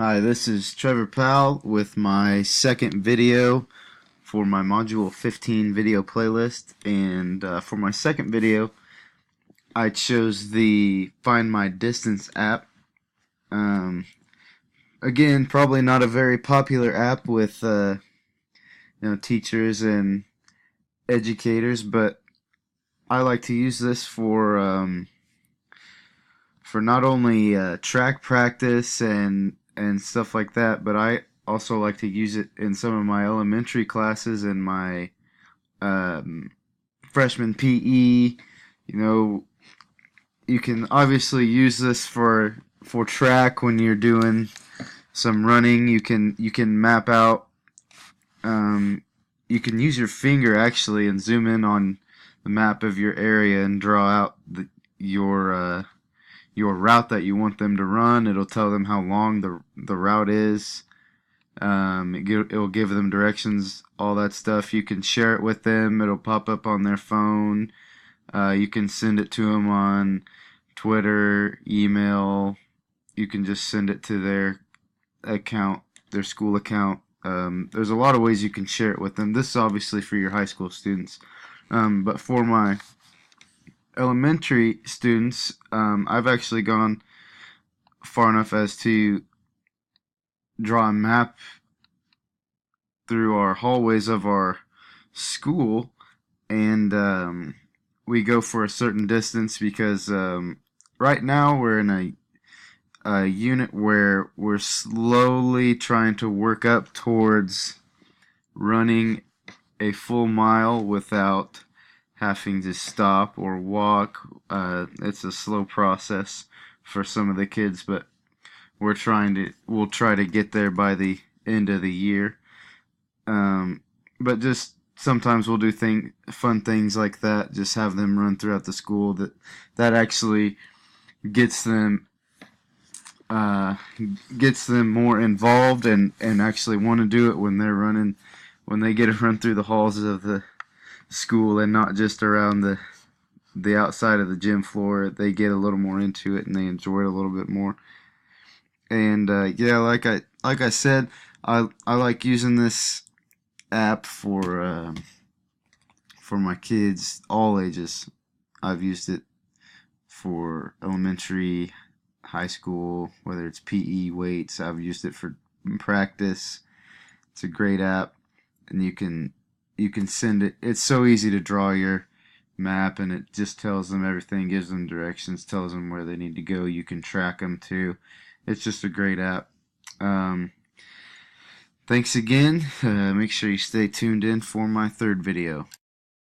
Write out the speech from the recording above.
Hi, this is Trevor Powell with my second video for my Module 15 video playlist. And for my second video, I chose the Find My Distance app. Um, Again, probably not a very popular app with teachers and educators, but I like to use this for not only track practice and stuff like that, but I also like to use it in some of my elementary classes and my um, freshman PE. You know, you can obviously use this for track when you're doing some running. You can map out. Um, you can use your finger actually and zoom in on the map of your area and draw out your route that you want them to run. It'll tell them how long the route is. It'll give them directions, all that stuff. You can share it with them. It'll pop up on their phone. You can send it to them on Twitter, email. You can just send it to their account, their school account. There's a lot of ways you can share it with them. This is obviously for your high school students. But for my elementary students, I've actually gone far enough as to draw a map through our hallways of our school, and we go for a certain distance because right now we're in a unit where we're slowly trying to work up towards running a full mile without having to stop or walk. It's a slow process for some of the kids, but we'll try to get there by the end of the year. But just sometimes we'll do fun things like that. Just have them run throughout the school. That actually gets them uh, gets them more involved and actually want to do it when they're running, when they get to run through the halls of the school and not just around the outside of the gym floor. They get a little more into it and they enjoy it a little bit more. And yeah, like I said, I like using this app for my kids, all ages. I've used it for elementary, high school, whether it's PE, weights. I've used it for practice. It's a great app, and you can send it. It's so easy to draw your map, and it just tells them everything, gives them directions, tells them where they need to go. You can track them too. It's just a great app. Um, Thanks again. Make sure you stay tuned in for my third video.